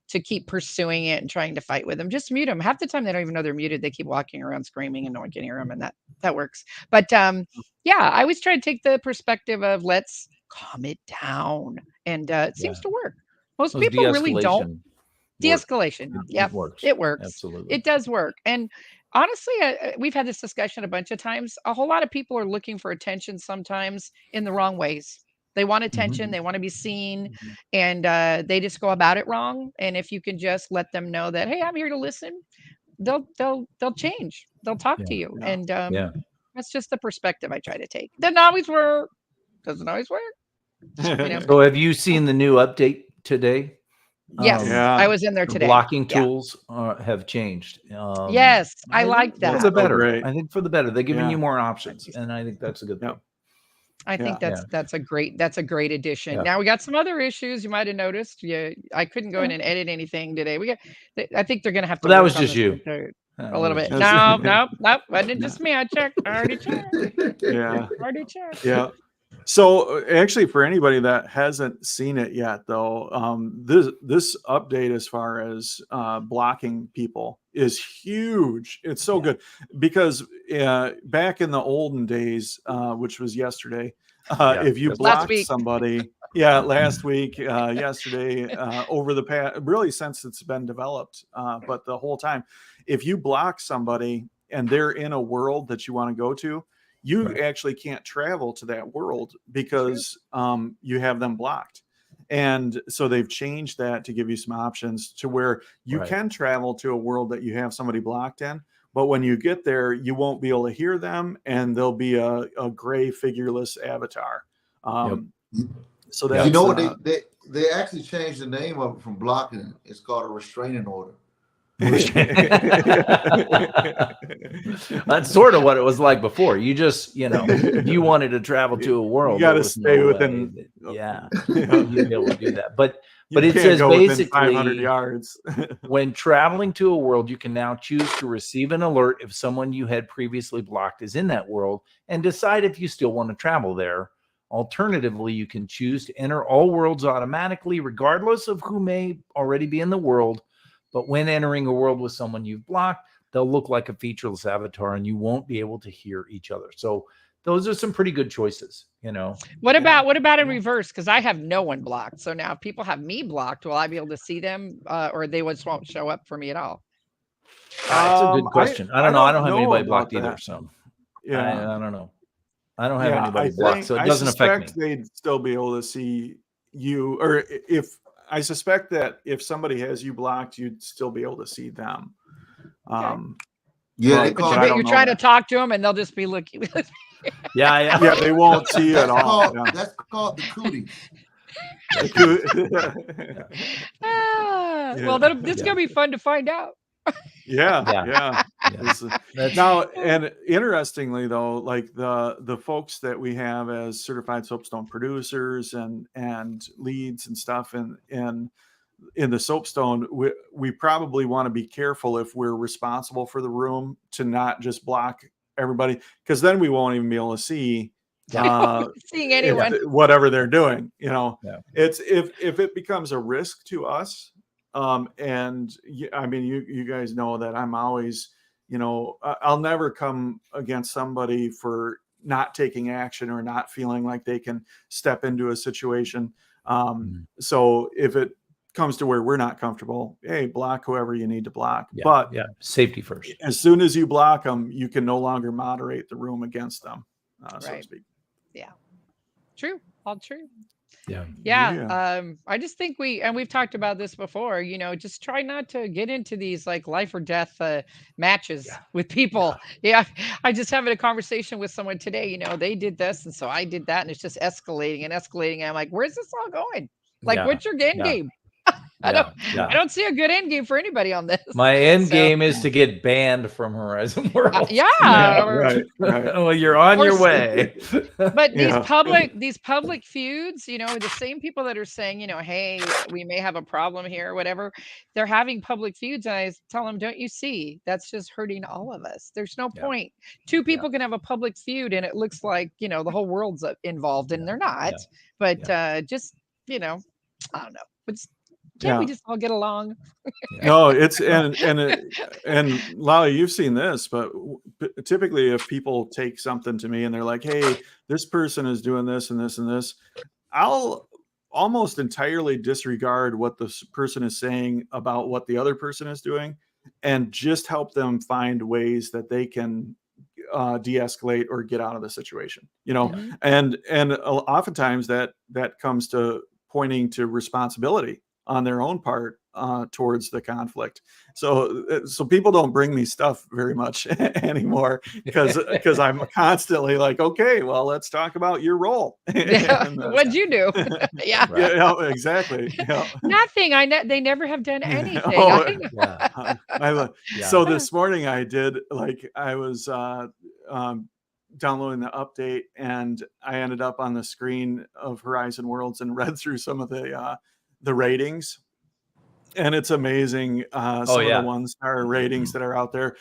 to keep pursuing it and trying to fight with them. Just mute them. Half the time they don't even know they're muted. They keep walking around screaming and no one can hear them. And that works. But I always try to take the perspective of let's calm it down. And it seems to work. Most people really don't. De-escalation. It works. It works. Absolutely. It does work. And honestly, we've had this discussion a bunch of times. A whole lot of people are looking for attention sometimes in the wrong ways. They want attention. They want to be seen, and they just go about it wrong. And if you can just let them know that, hey, I'm here to listen, they'll change. They'll talk to you. And that's just the perspective I try to take. Doesn't always work. So have you seen the new update today? Yes, I was in there today. Blocking tools have changed. Yes, I like that. For the better. I think for the better. They're giving you more options, and I think that's a good thing. I think that's a great addition. Yeah. Now we got some other issues you might have noticed. I couldn't go in and edit anything today. I think they're going to have to. Well, that was just you. A little bit. That's- No. Wasn't just me. I checked. I already checked. Yeah. Already checked. Yeah. So actually, for anybody that hasn't seen it yet, though, this update as far as blocking people is huge. It's so good because back in the olden days, which was yesterday, if you Last blocked week. somebody, last week, yesterday, over the past, really since it's been developed, but the whole time, if you block somebody and they're in a world that you want to go to, you actually can't travel to that world because you have them blocked. And so they've changed that to give you some options to where you can travel to a world that you have somebody blocked in. But when you get there, you won't be able to hear them, and there'll be a gray figureless avatar. So that's, you know what, they actually changed the name of it from blocking. It's called a restraining order. That's sort of what it was like before. You just, you wanted to travel to a world. You got to stay within. You'd be able to do that. But it can't says go within basically 500 yards. when traveling to a world, you can now choose to receive an alert if someone you had previously blocked is in that world and decide if you still want to travel there. Alternatively, you can choose to enter all worlds automatically, regardless of who may already be in the world. But when entering a world with someone you've blocked, they'll look like a featureless avatar and you won't be able to hear each other. So those are some pretty good choices, What about in reverse? Because I have no one blocked. So now if people have me blocked, will I be able to see them or they just won't show up for me at all? That's a good question. I don't know. I don't have anybody blocked that. either. So yeah, I don't know. I don't have anybody I blocked, so it doesn't affect me. They'd still be able to see you, or I suspect that if somebody has you blocked, you'd still be able to see them. Okay. Yeah, you're trying to talk to them, and they'll just be looking. Yeah. They won't see you at all. That's called the cooties. Well, this is gonna be fun to find out. Yeah. Now, and interestingly though, like the folks that we have as certified soapstone producers and leads and stuff in the soapstone, we probably want to be careful if we're responsible for the room to not just block everybody, because then we won't even be able to see seeing anyone, whatever they're doing. It's if it becomes a risk to us. And I mean, you guys know that I'm always, I'll never come against somebody for not taking action or not feeling like they can step into a situation. So if it comes to where we're not comfortable, hey, block whoever you need to block. But safety first. As soon as you block them, you can no longer moderate the room against them, so to speak. Yeah. True. All true. Yeah. I just think we've talked about this before, just try not to get into these like life or death matches with people. I just having a conversation with someone today, they did this and so I did that, and it's just escalating and escalating. And I'm like, where's this all going? Like, what's your end game? I don't see a good end game for anybody on this. My end game is to get banned from Horizon Worlds. Right. Well, you're on your way. But these public feuds, the same people that are saying, hey, we may have a problem here or whatever, they're having public feuds. And I tell them, don't you see, that's just hurting all of us. There's no point. Two people can have a public feud and it looks like, the whole world's involved, and they're not. But just, I don't know. Can't we just all get along? No, it's and Lally, you've seen this, but typically if people take something to me and they're like, hey, this person is doing this and this and this, I'll almost entirely disregard what this person is saying about what the other person is doing and just help them find ways that they can de-escalate or get out of the situation, and oftentimes that comes to pointing to responsibility on their own part towards the conflict. So people don't bring me stuff very much anymore because I'm constantly like, okay, well, let's talk about your role. What'd you do? Exactly. Nothing. They never have done anything. So this morning I did, I was downloading the update and I ended up on the screen of Horizon Worlds and read through some of the ratings. and it's amazing. Some of the 1-star ratings that are out there.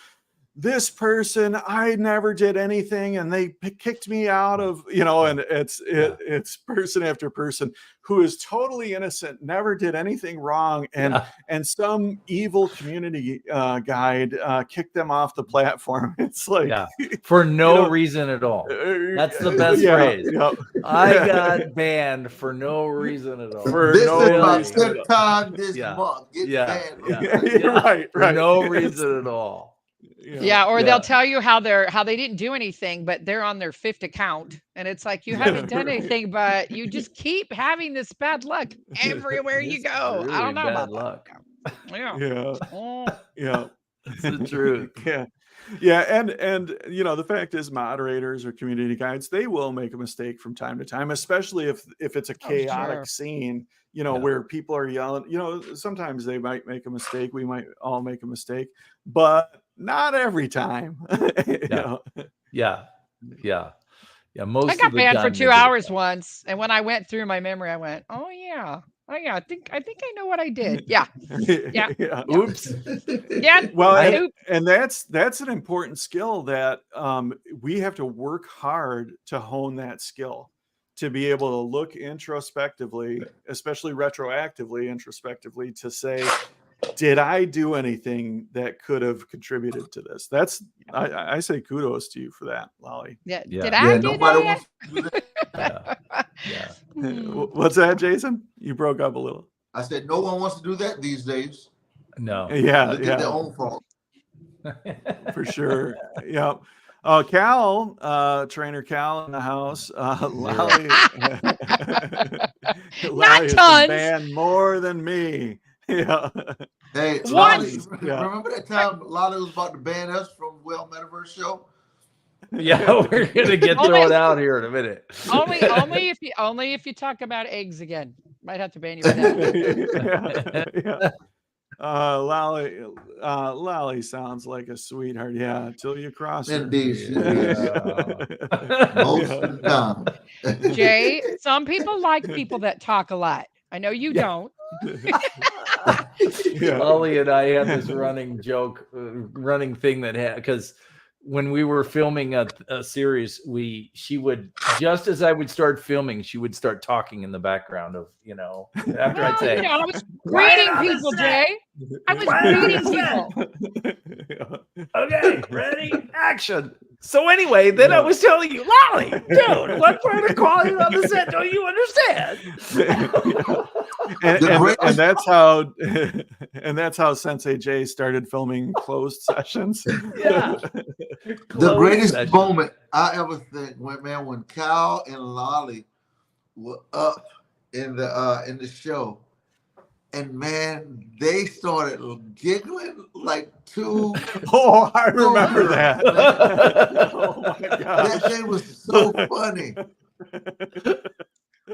This person, I never did anything, and they kicked me out of, and it's person after person who is totally innocent, never did anything wrong, and some evil community guide kicked them off the platform. It's like for no reason at all. That's the best phrase. I got banned for no reason at all. This is my 10th time this month. Get banned. Right. For no reason at all. Or they'll tell you how they didn't do anything, but they're on their 5th account, and it's like, you haven't done anything, but you just keep having this bad luck everywhere you go. Really I don't know about luck. That. Yeah. It's the truth. And the fact is, moderators or community guides, they will make a mistake from time to time, especially if it's a chaotic scene, where people are yelling. Sometimes they might make a mistake. We might all make a mistake, but not every time. Yeah. Most I got banned for 2 hours once, and when I went through my memory, I went, oh yeah, I think I know what I did. Yeah. Oops. Yeah. Well, and that's an important skill that we have to work hard to hone that skill, to be able to look introspectively, especially retroactively, introspectively, to say, did I do anything that could have contributed to this? I say kudos to you for that, Lolly. Yeah. Did I do nobody that? wants to do that. What's that, Jason? You broke up a little. I said no one wants to do that these days. No. Yeah. Look at their own fault. For sure. Yeah. Cal, trainer Cal in the house. Lolly has been banned more than me. Yeah. Hey, Lolly, remember that time Lolly was about to ban us from Metaverse show? Yeah, we're gonna get thrown out here in a minute. Only if you talk about eggs again. Might have to ban you for that. Lolly sounds like a sweetheart. Yeah, till you cross her. Indeed. Most of the time. Jay, some people like people that talk a lot. I know you don't. Lolly and I had this running thing that because when we were filming a series, she would, just as I would start filming, she would start talking in the background of, after I'd say, I was greeting people, Jay. I was greeting people. Okay, ready, action. So anyway, then I was telling you, Lolly, dude, what part of quality on the set don't you understand? and that's how Sensei Jay started filming closed sessions. Yeah. The greatest moment I ever think when Cal and Lolly were up in the show, and man, they started giggling like two. Oh, I remember that. Oh my God, that thing was so funny.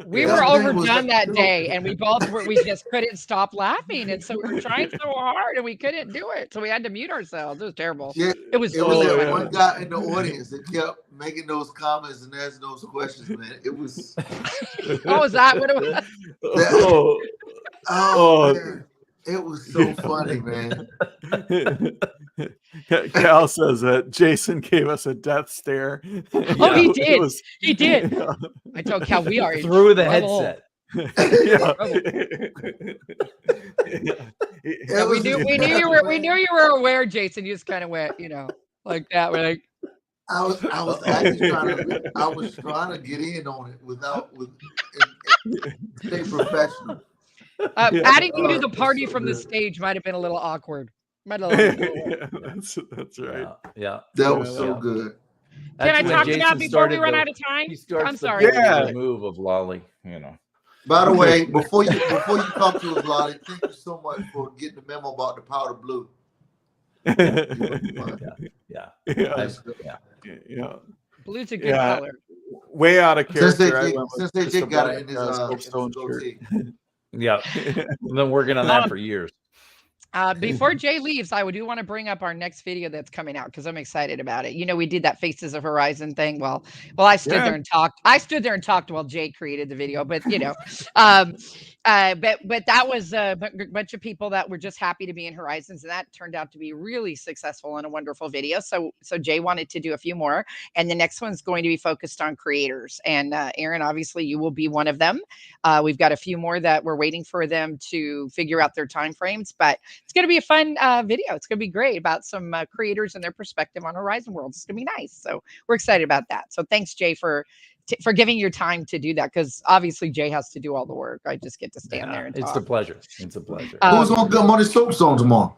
We were overdone that day, and we just couldn't stop laughing, and so we were trying so hard, and we couldn't do it, so we had to mute ourselves. It was terrible. Yeah, it was that one guy in the audience that kept making those comments and asking those questions, man. It was. Oh, is that what it was? Man. It was so funny, man. Cal says that Jason gave us a death stare. Oh, he did. He did. Yeah. I told Cal we are through the headset. We knew you were aware, Jason. You just kind of went, like that. We're like, I was actually trying to get in on it stay professional. Adding you to the party from the stage might have been a little awkward. That's right. Yeah. That was so good. Can I talk about before we run out of time? I'm sorry. The move of Lolly, By the way, before you talk to us, Lolly, thank you so much for getting the memo about the powder blue. Yeah. Blue's a good color. Way out of character. Since they got it in his goatee. Yeah, I've been working on that for years. Before Jay leaves, I do want to bring up our next video that's coming out because I'm excited about it. We did that Faces of Horizon thing. Well, I stood there and talked. I stood there and talked while Jay created the video, but But that was a bunch of people that were just happy to be in Horizons, and that turned out to be really successful and a wonderful video. So Jay wanted to do a few more, and the next one's going to be focused on creators. And Aaron, obviously, you will be one of them. We've got a few more that we're waiting for them to figure out their time frames, but it's going to be a fun video. It's going to be great about some creators and their perspective on Horizon Worlds. It's going to be nice. So we're excited about that. So thanks, Jay, for giving your time to do that, because obviously Jay has to do all the work. I just get to stand there and talk. It's a pleasure. It's a pleasure. Who's gonna come on the soapstone tomorrow?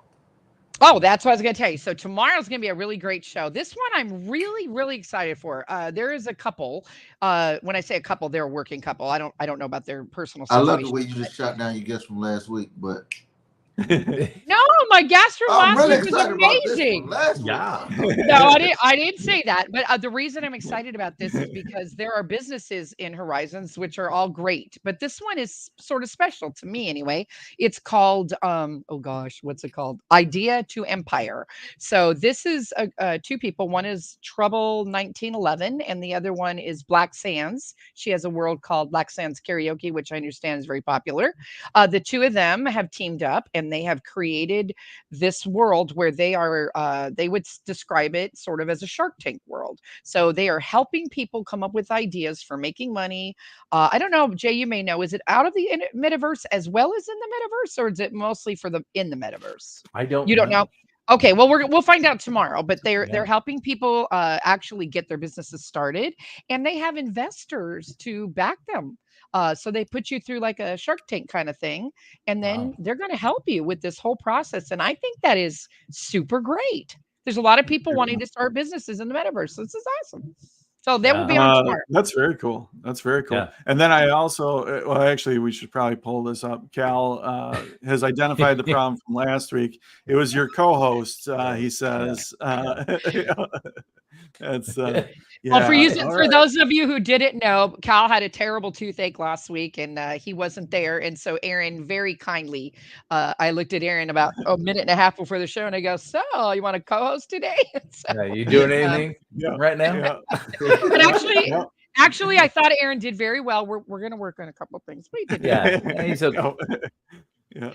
Oh, that's what I was going to tell you. So tomorrow's going to be a really great show. This one I'm really, really excited for. There is a couple. When I say a couple, they're a working couple. I don't know about their personal I situation. love the way you just shot down your guest from last week, but No, my guest from I'm last really week was excited about this amazing. one last Yeah. week. No, I didn't say that. But the reason I'm excited about this is because there are businesses in Horizons which are all great, but this one is sort of special to me anyway. It's called oh gosh, what's it called? Idea to Empire. So this is two people. One is Trouble 1911, and the other one is Black Sands. She has a world called Black Sands Karaoke, which I understand is very popular. The two of them have teamed up, and they have created this world where they are they would describe it sort of as a Shark Tank world. So they are helping people come up with ideas for making money. I don't know, Jay, you may know, is it out of the metaverse as well as in the metaverse, or is it mostly for the in the metaverse? You don't know? Okay, well we'll find out tomorrow. But they're helping people actually get their businesses started, and they have investors to back them. So they put you through like a Shark Tank kind of thing, and then they're going to help you with this whole process. And I think that is super great. There's a lot of people wanting to start businesses in the metaverse. So this is awesome. So they will be on tomorrow. That's very cool. That's very cool. Yeah. And then I also, well, actually, we should probably pull this up. Cal has identified the problem from last week. It was your co-host. He says, it's Well, for those of you who didn't know, Cal had a terrible toothache last week, and he wasn't there. And so Aaron very kindly, I looked at Aaron about a minute and a half before the show, and I go, "So, you want to co-host today?" So, you doing anything right now? Yeah. But actually, I thought Aaron did very well. We're going to work on a couple of things. But he did. Yeah, he's okay. Yeah.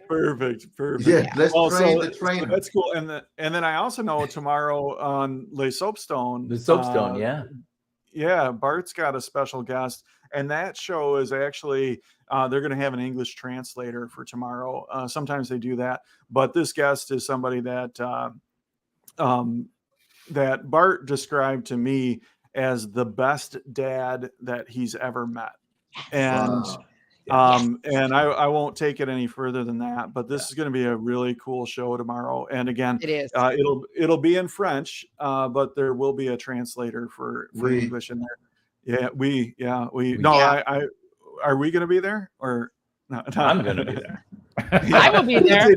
Perfect. Yeah, let's train the trainer. That's cool. And then I also know tomorrow on Le Soapstone. The Soapstone, yeah, Bart's got a special guest, and that show is actually they're going to have an English translator for tomorrow. Sometimes they do that, but this guest is somebody that that Bart described to me as the best dad that he's ever met, and. And I won't take it any further than that, but this is going to be a really cool show tomorrow. And again, it is. It'll be in French, but there will be a translator for English in there. Are we going to be there or no? I'm going to be there. I will be there.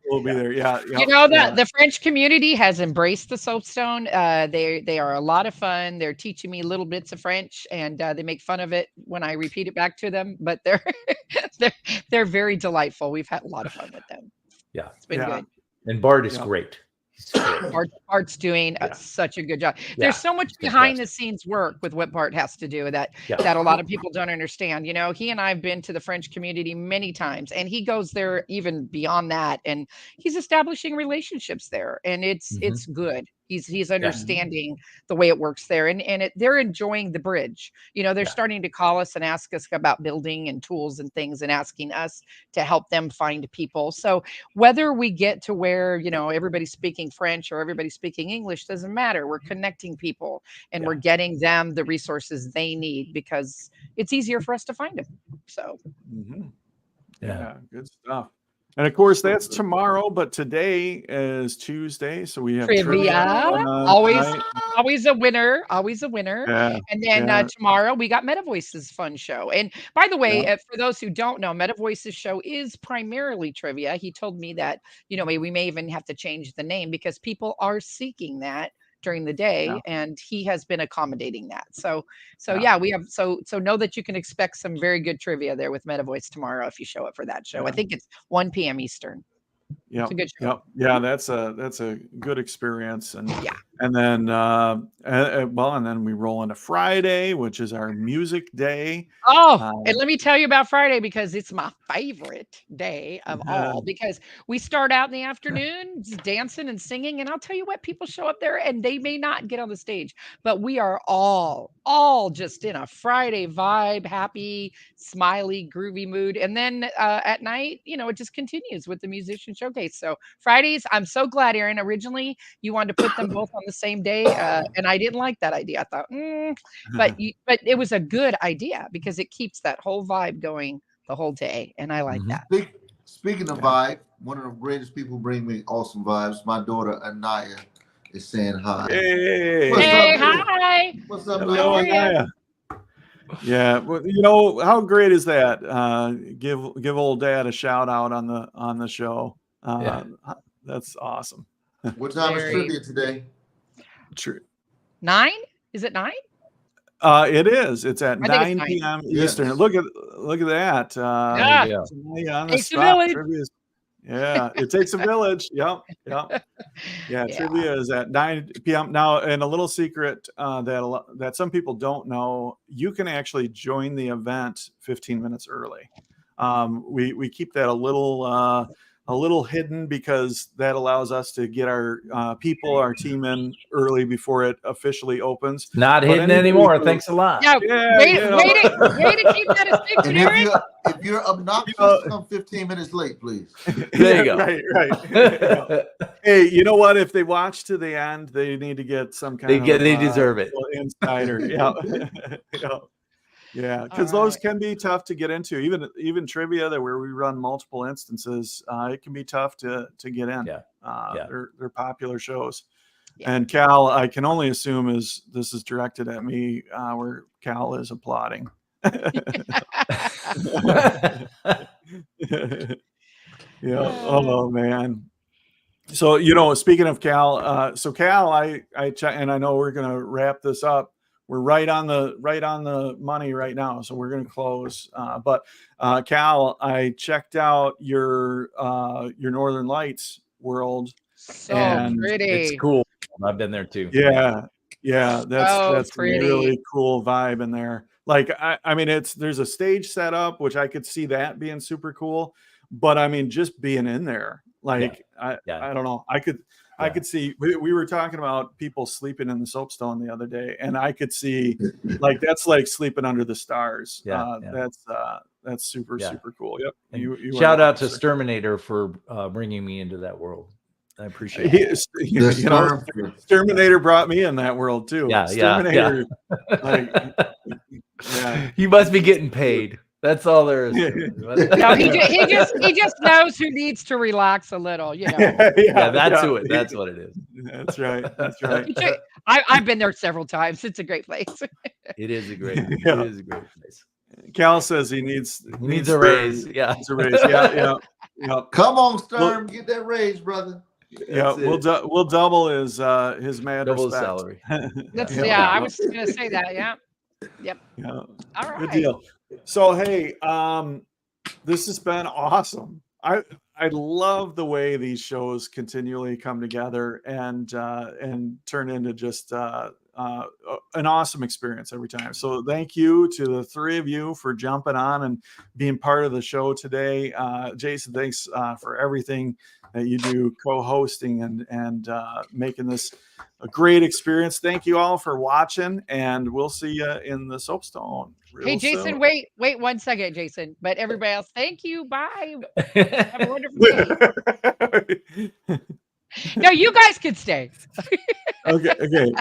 We'll be there. Yeah. You know that the French community has embraced the Soapstone. They are a lot of fun. They're teaching me little bits of French, and they make fun of it when I repeat it back to them. But they're very delightful. We've had a lot of fun with them. Yeah, it's been good. And Bart is great. Bart's doing such a good job. There's so much behind the scenes work with what Bart has to do that a lot of people don't understand. You know, he and I have been to the French community many times, and he goes there even beyond that, and he's establishing relationships there, and it's good. He's understanding the way it works there, and they're enjoying the bridge. You know, they're starting to call us and ask us about building and tools and things, and asking us to help them find people. So whether we get to where, you know, everybody's speaking French or everybody's speaking English doesn't matter. We're connecting people, and we're getting them the resources they need, because it's easier for us to find them. So yeah, good stuff. And of course, that's tomorrow, but today is Tuesday, so we have trivia. Always a winner. Yeah, and then tomorrow we got Meta Voice's fun show. And by the way, for those who don't know, Meta Voice's show is primarily trivia. He told me that, you know, we may even have to change the name because people are seeking that during the day, and he has been accommodating that. So we have so know that you can expect some very good trivia there with Meta Voice tomorrow if you show up for that show. I think it's 1 p.m. Eastern. Yep. It's a good show. Yep. Yeah, that's a good experience. And Yeah. and then and then we roll into Friday, which is our music day. Oh, and let me tell you about Friday because it's my favorite day of all, because we start out in the afternoon just dancing and singing. And I'll tell you what, people show up there and they may not get on the stage, but we are all just in a Friday vibe, happy, smiley, groovy mood. And then at night, it just continues with the musician showcase. So Fridays, I'm so glad, Aaron, originally you wanted to put them both on the same day. And I didn't like that idea. I thought, but it was a good idea because it keeps that whole vibe going the whole day, and I like that. Speaking of vibe, one of the greatest people who bring me awesome vibes, my daughter Anaya is saying hi. Hey, hi. What's up, hello, Anaya? Yeah, well, how great is that? Give old dad a shout out on the show. That's awesome. What time is trivia today? True. 9? Is it 9? It is. It's at 9 9. p.m. Eastern. Yes. Look at that. Yeah. On the Takes a spot. village. Trivia is, it takes a village. Yep. Yeah, trivia is at 9 p.m. Now, and a little secret that some people don't know, you can actually join the event 15 minutes early. We keep that a little hidden because that allows us to get our team in early before it officially opens. Not hidden anymore. Thanks a lot. Yeah, way to keep that a secret, And Aaron. if you're obnoxious, come 15 minutes late, please. There you go. Right. Hey, you know what? If they watch to the end, they need to get some kind of they deserve it. Insider. Yeah, because those can be tough to get into. Even trivia where we run multiple instances, it can be tough to get in. They're popular shows. Yeah. And Cal, I can only assume this is directed at me, where Cal is applauding. Oh man. So speaking of Cal, Cal, I check, and I know we're gonna wrap this up. We're right on the money right now, so we're going to close. But Cal, I checked out your Northern Lights world. So pretty. It's cool. I've been there too. Yeah, that's pretty. really cool vibe in there. Like I mean, there's a stage set up, which I could see that being super cool. But I mean, just being in there, like I don't know, I could see, we were talking about people sleeping in the soapstone the other day, and I could see that's like sleeping under the stars. That's super cool. Yep. You shout out to Sturminator for bringing me into that world. I appreciate it. Sturminator brought me in that world too. Sturminator, you must be getting paid. That's all there is. No, he just knows who needs to relax a little, That's who it. That's what it is. That's right. I've been there several times. It's a great place. It is a great place. Cal says he needs a raise. Yeah, needs a raise. Yeah. Come on, Sturm, get that raise, brother. Yeah, we'll double his mad double respect. salary. I was gonna say that. Yeah. Yep. Yeah. All right. Good deal. So hey, this has been awesome. I love the way these shows continually come together and turn into just an awesome experience every time. So thank you to the three of you for jumping on and being part of the show today. Jason, thanks for everything that you do, co-hosting and making this a great experience. Thank you all for watching, and we'll see you in the soapstone. Hey, Jason, soon. wait 1 second, Jason. But everybody else, thank you. Bye. Have a wonderful day. No, you guys can stay. Okay.